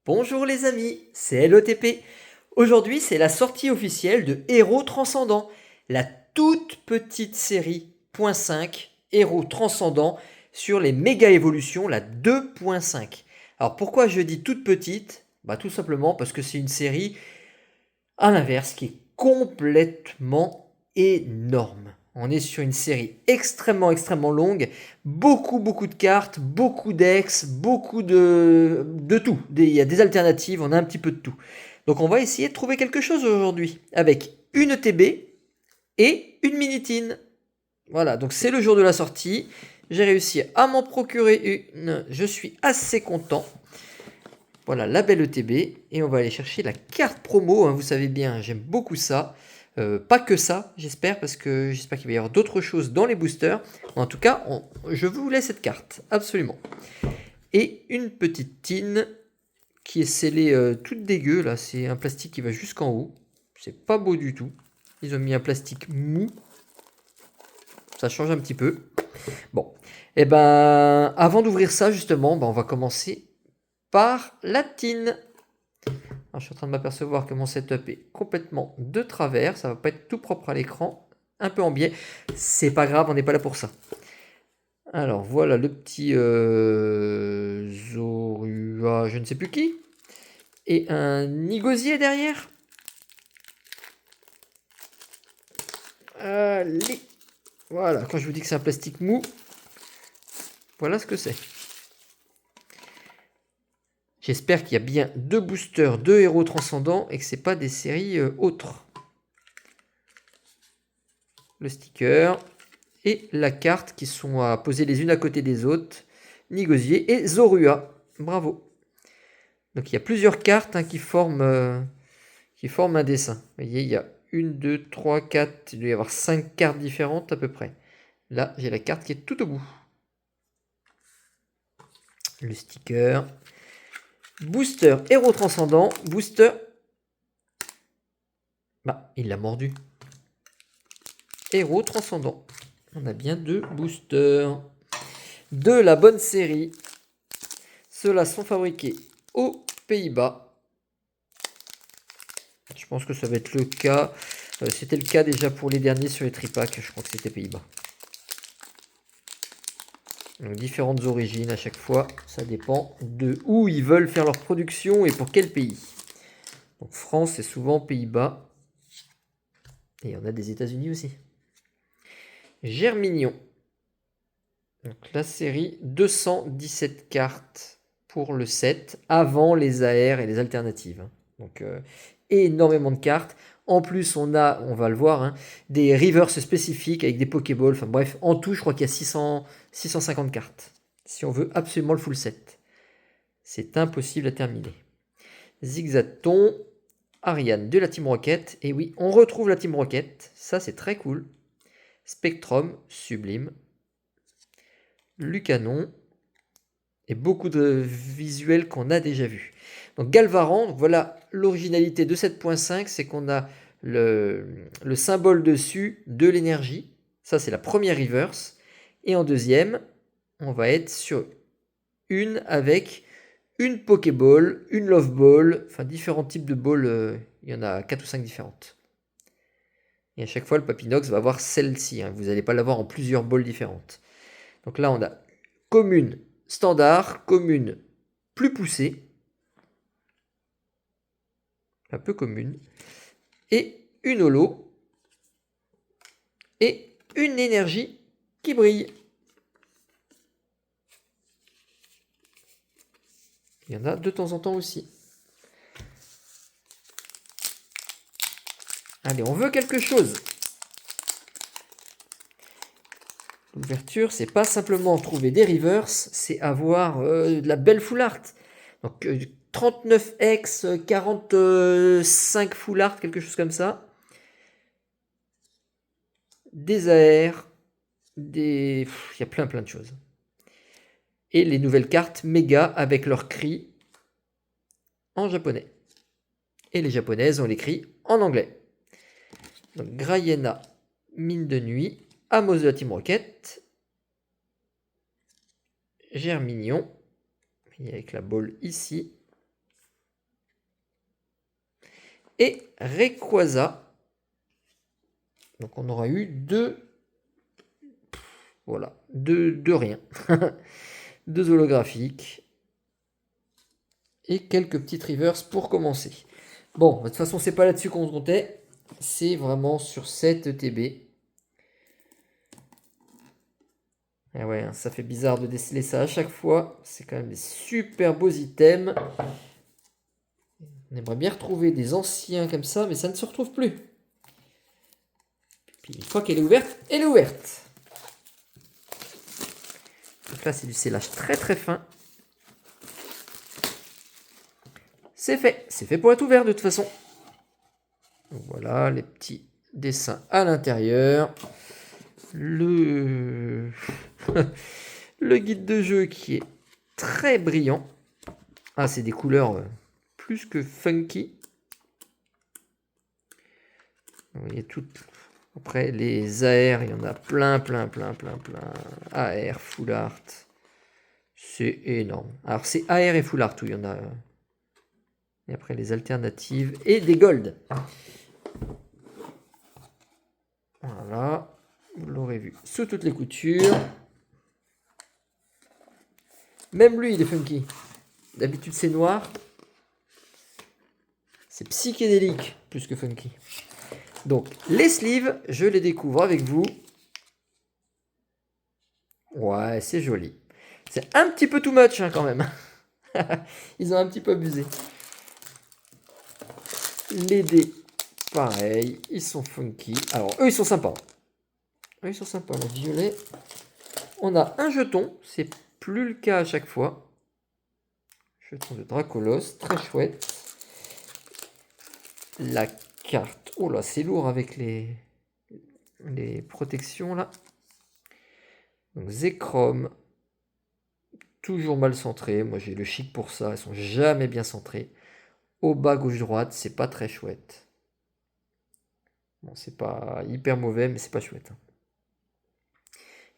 Bonjour les amis, c'est LOTP. Aujourd'hui, c'est la sortie officielle de Héros Transcendants, la toute petite série .5 Héros Transcendants sur les méga évolutions, la 2.5. Alors pourquoi je dis toute petite? Tout simplement parce que c'est une série à l'inverse qui est complètement énorme. On est sur une série extrêmement longue, beaucoup de cartes, beaucoup d'ex, beaucoup de tout. Il y a des alternatives, on a un petit peu de tout. Donc on va essayer de trouver quelque chose aujourd'hui avec une TB et une Minitine. Voilà, donc c'est le jour de la sortie. J'ai réussi à m'en procurer une, je suis assez content. Voilà, la belle ETB. Et on va aller chercher la carte promo. Vous savez bien, j'aime beaucoup ça. Pas que ça, j'espère, parce que j'espère qu'il va y avoir d'autres choses dans les boosters. En tout cas, je voulais cette carte, absolument. Et une petite tine qui est scellée toute dégueu. Là, c'est un plastique qui va jusqu'en haut. C'est pas beau du tout. Ils ont mis un plastique mou. Ça change un petit peu. Bon, et ben, avant d'ouvrir ça, justement, on va commencer par la tine. Alors, je suis en train de m'apercevoir que mon setup est complètement de travers. Ça va pas être tout propre à l'écran. Un peu en biais. C'est pas grave, on n'est pas là pour ça. Alors voilà le petit Zorua, je ne sais plus qui. Et un Nigosier derrière. Allez. Voilà, quand je vous dis que c'est un plastique mou, voilà ce que c'est. J'espère qu'il y a bien deux boosters, deux héros transcendants et que c'est pas des séries autres. Le sticker et la carte qui sont à poser les unes à côté des autres. Nigosier et Zorua. Bravo. Donc il y a plusieurs cartes qui forment un dessin. Vous voyez, il y a 1, 2, 3, 4, il doit y avoir 5 cartes différentes à peu près. Là, j'ai la carte qui est tout au bout. Le sticker. Booster héros transcendant. Booster. Il l'a mordu. Héros transcendant. On a bien deux boosters. De la bonne série. Ceux-là sont fabriqués aux Pays-Bas. Je pense que ça va être le cas. C'était le cas déjà pour les derniers sur les tripacks. Je crois que c'était Pays-Bas. Donc différentes origines à chaque fois. Ça dépend de où ils veulent faire leur production et pour quel pays. Donc France et souvent Pays-Bas. Et on a des États-Unis aussi. Germignon. Donc la série 217 cartes pour le set avant les AR et les alternatives. Donc énormément de cartes. En plus, on va le voir, des reverse spécifiques avec des Pokéballs. Enfin bref, en tout, je crois qu'il y a 650 cartes. Si on veut absolument le full set. C'est impossible à terminer. Zigzaton, Ariane de la Team Rocket. Et oui, on retrouve la Team Rocket. Ça, c'est très cool. Spectrum, sublime. Lucanon. Et beaucoup de visuels qu'on a déjà vus. Donc Galvaran, donc voilà l'originalité de 7.5, c'est qu'on a le symbole dessus de l'énergie. Ça, c'est la première reverse. Et en deuxième, on va être sur une avec une Pokéball, une Love Ball, enfin différents types de balls. Il y en a 4 ou 5 différentes. Et à chaque fois, le Papinox va avoir celle-ci. Vous n'allez pas l'avoir en plusieurs balls différentes. Donc là, on a commune standard, commune plus poussée, un peu commune, et une holo, et une énergie qui brille. Il y en a de temps en temps aussi. Allez, on veut quelque chose. L'ouverture, c'est pas simplement trouver des reverse, c'est avoir de la belle full art. Donc 39x, 45 full art, quelque chose comme ça. Des AR, il y a plein de choses. Et les nouvelles cartes méga avec leur cri en japonais. Et les japonaises ont les cris en anglais. Donc Grayena, mine de nuit, Amos de la Team Rocket, Germignon, avec la balle ici, et Rayquaza. Donc on aura eu voilà, deux rien. 2 holographiques. Et quelques petites reverse pour commencer. Bon, de toute façon, c'est pas là-dessus qu'on comptait. C'est vraiment sur cette ETB. Et ouais, hein, ça fait bizarre de déceler ça à chaque fois. C'est quand même des super beaux items. On aimerait bien retrouver des anciens comme ça, mais ça ne se retrouve plus. Puis une fois qu'elle est ouverte, elle est ouverte. Donc là, c'est du scellage très très fin. C'est fait pour être ouvert de toute façon. Donc voilà les petits dessins à l'intérieur. Le guide de jeu qui est très brillant. Ah, c'est des couleurs plus que funky. Vous voyez tout. Après les AR, il y en a plein. AR, full art. C'est énorme. Alors c'est AR et full art où il y en a. Et après les alternatives et des gold. Voilà. Vous l'aurez vu sous toutes les coutures. Même lui, il est funky. D'habitude, c'est noir. C'est psychédélique plus que funky. Donc, les sleeves, je les découvre avec vous. Ouais, c'est joli. C'est un petit peu too much hein, quand même. Ils ont un petit peu abusé. Les dés, pareil, ils sont funky. Alors, eux, ils sont sympas. Eux, ils sont sympas. Le violet. On a un jeton. C'est plus le cas à chaque fois. Jeton de Dracolos, très chouette. La carte. Oh là, c'est lourd avec les protections là. Donc Zekrom, toujours mal centré. Moi j'ai le chic pour ça. Elles sont jamais bien centrées. Au bas gauche-droite, c'est pas très chouette. Bon, c'est pas hyper mauvais, mais c'est pas chouette.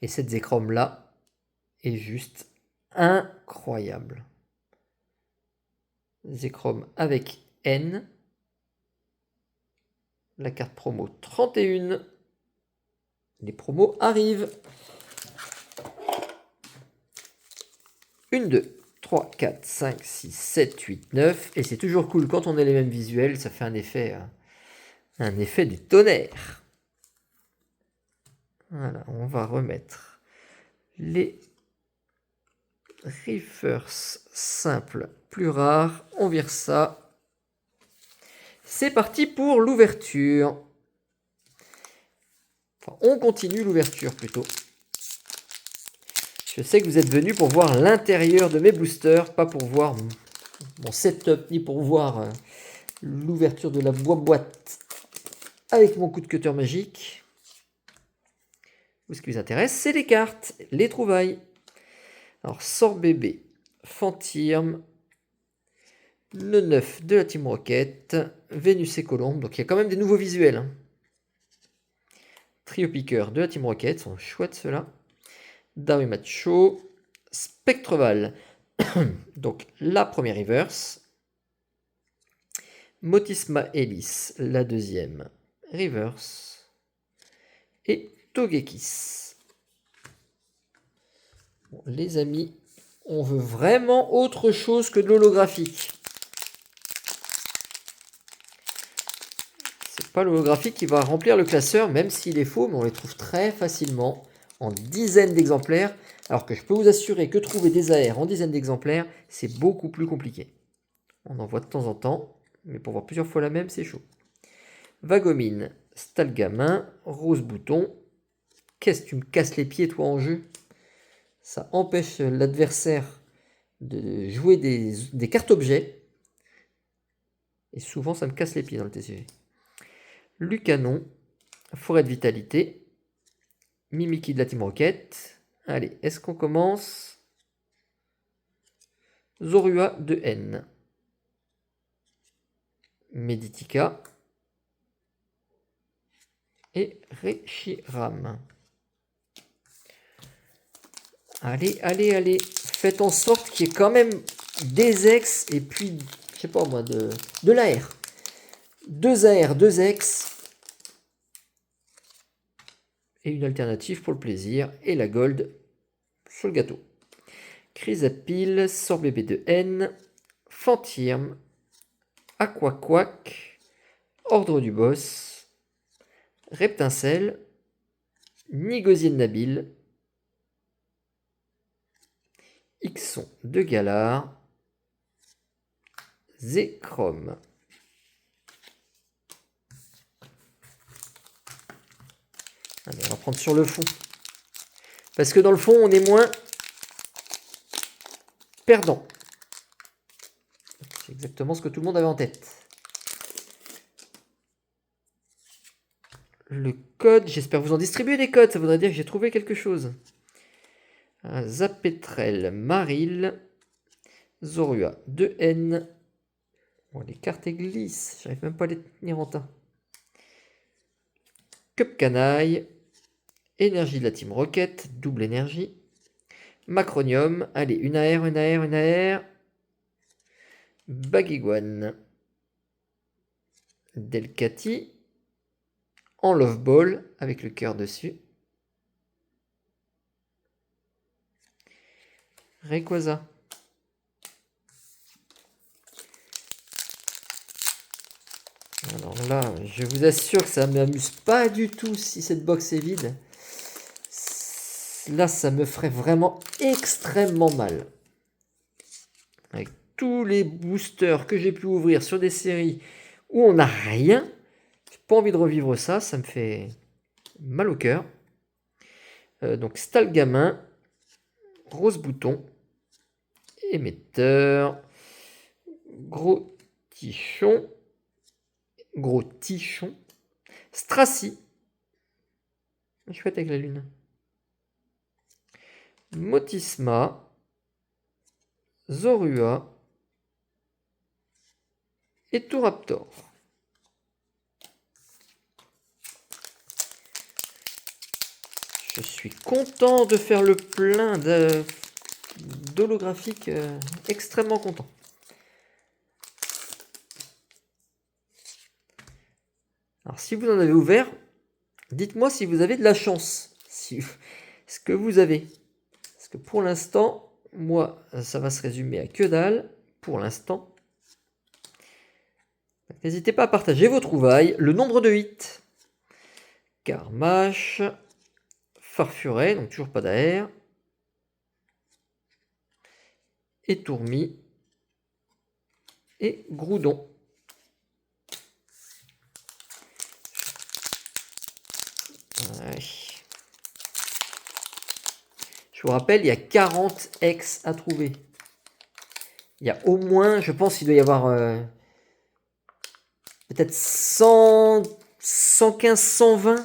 Et cette Zekrom là est juste incroyable. Zekrom avec N. La carte promo 31. Les promos arrivent. 1, 2, 3, 4, 5, 6, 7, 8, 9. Et c'est toujours cool quand on a les mêmes visuels. Ça fait un effet du tonnerre. Voilà, on va remettre les reverse simples plus rares. On vire ça. C'est parti pour l'ouverture. Enfin, on continue l'ouverture plutôt. Je sais que vous êtes venus pour voir l'intérieur de mes boosters, pas pour voir mon setup, ni pour voir l'ouverture de la boîte avec mon coup de cutter magique. Ce qui vous intéresse, c'est les cartes, les trouvailles. Alors, Sort Bébé, Fantirme, le 9 de la Team Rocket, Vénus et Colombe. Donc, il y a quand même des nouveaux visuels. Hein. Trio Piqueur de la Team Rocket, sont chouettes ceux-là. Darumachou, Spectreval, donc la première reverse. Motisma Hélice, la deuxième reverse. Et Togekiss. Bon, les amis, on veut vraiment autre chose que de l'holographique. C'est pas l'holographique qui va remplir le classeur, même s'il est faux, mais on les trouve très facilement en dizaines d'exemplaires, alors que je peux vous assurer que trouver des AR en dizaines d'exemplaires, c'est beaucoup plus compliqué. On en voit de temps en temps, mais pour voir plusieurs fois la même, c'est chaud. Vagomine, Stalgamin, Rose Bouton. Qu'est-ce que tu me casses les pieds, toi, en jeu? Ça empêche l'adversaire de jouer des cartes objets. Et souvent, ça me casse les pieds dans le TCG. Lucanon, Forêt de Vitalité. Mimikyu de la Team Rocket. Allez, est-ce qu'on commence? Zorua de N. Meditica. Et Reshiram. Allez. Faites en sorte qu'il y ait quand même des ex et puis, je sais pas moi, de l'AR. 2 AR, 2 X. Et une alternative pour le plaisir. Et la gold sur le gâteau. Chrysapile, Sorbébé de N, Fantirme, Aquaquac, Ordre du Boss, Reptincelle, Nigosienne Nabil, Ixon de Galard, Zéchrome. Allez, on va prendre sur le fond. Parce que dans le fond, on est moins perdant. C'est exactement ce que tout le monde avait en tête. Le code, j'espère vous en distribuer des codes, ça voudrait dire que j'ai trouvé quelque chose. Zapetrel, Maril, Zorua, 2N. Bon, les cartes glissent, j'arrive même pas à les tenir en tas. Cup Canaille, Énergie de la Team Rocket, double énergie. Macronium, allez, une AR, une AR, une AR. Baguiguane. Delcati. En Love Ball, avec le cœur dessus. Rayquaza. Alors là, je vous assure que ça ne m'amuse pas du tout si cette box est vide. Là, ça me ferait vraiment extrêmement mal. Avec tous les boosters que j'ai pu ouvrir sur des séries où on n'a rien, j'ai pas envie de revivre ça, ça me fait mal au cœur. Donc Stalgamin, Rose Bouton, Émetteur, Gros Tichon, Stracy, chouette avec la lune, Motisma, Zorua et Touraptor. Je suis content de faire le plein d'holographiques, extrêmement content. Alors si vous en avez ouvert, dites-moi si vous avez de la chance. Ce que vous avez. Parce que pour l'instant, moi, ça va se résumer à que dalle. Pour l'instant. N'hésitez pas à partager vos trouvailles. Le nombre de 8. Carmache. Farfuret, donc toujours pas d'AR. Étourmi. Et Groudon. Ouais. Je vous rappelle, il y a 40 X à trouver. Il y a au moins, je pense qu'il doit y avoir peut-être 100, 115, 120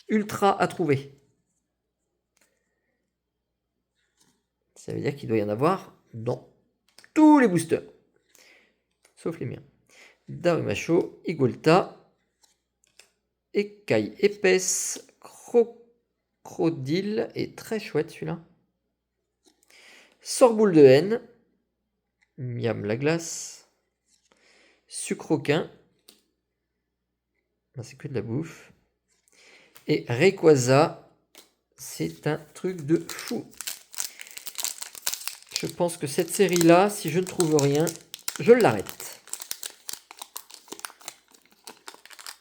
ultra à trouver. Ça veut dire qu'il doit y en avoir dans tous les boosters. Sauf les miens. Darumacho, Igolta, Écaille épaisse, Crocodile, est très chouette celui-là. Sorboule de haine, Miam la glace, Sucroquin, c'est que de la bouffe, et Rayquaza, c'est un truc de fou. Je pense que cette série-là, si je ne trouve rien, je l'arrête.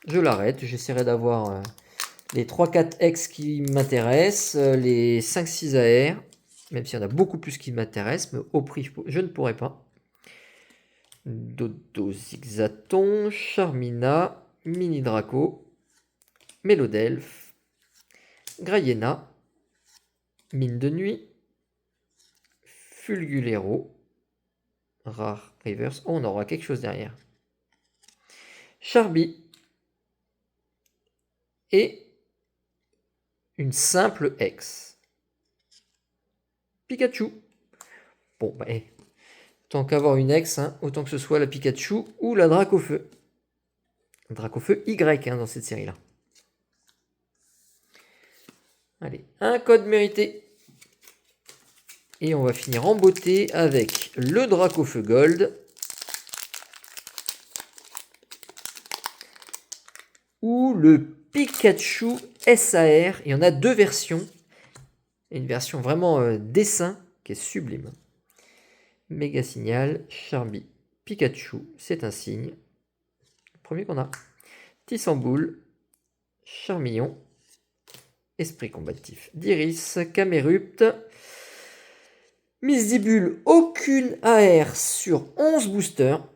Je l'arrête, j'essaierai d'avoir les 3-4 X qui m'intéressent, les 5-6 AR, même s'il y en a beaucoup plus qui m'intéressent, mais au prix, je ne pourrai pas. Dodo Zigzaton, Charmina, Mini Draco, Mélodelph, Grayena, Mine de Nuit, Fulgulero, Rare Reverse, oh, on aura quelque chose derrière. Charby, et une simple X. Pikachu. Bon, bah, tant qu'avoir une X, hein, autant que ce soit la Pikachu ou la Dracofeu. Dracofeu Y dans cette série-là. Allez, un code mérité. Et on va finir en beauté avec le Dracofeu Gold. ou le Pikachu SAR. Il y en a deux versions. Une version vraiment dessin qui est sublime. Méga Signal, Charmy, Pikachu, c'est un signe. Premier qu'on a. Tissamboule, Charmillon, Esprit combatif d'Iris, Camérupt, Misdibule, aucune AR sur 11 boosters.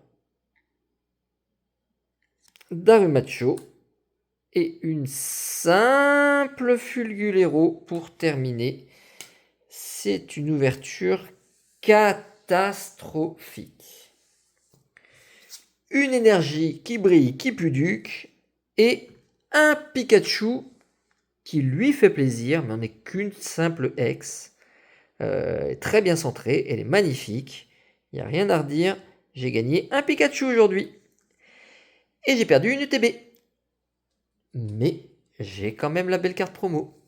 Darumacho et une simple Fulgulero pour terminer. C'est une ouverture catastrophique. Une énergie qui brille, qui puduque, et un Pikachu qui lui fait plaisir, mais on n'est qu'une simple ex. Très bien centrée, elle est magnifique. Il n'y a rien à redire. J'ai gagné un Pikachu aujourd'hui. Et j'ai perdu une UTB. Mais j'ai quand même la belle carte promo.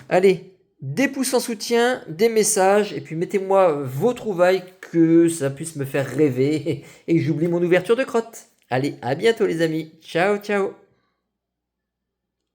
Allez, des pouces en soutien, des messages, et puis mettez-moi vos trouvailles que ça puisse me faire rêver et que j'oublie mon ouverture de crotte. Allez, à bientôt les amis. Ciao, ciao.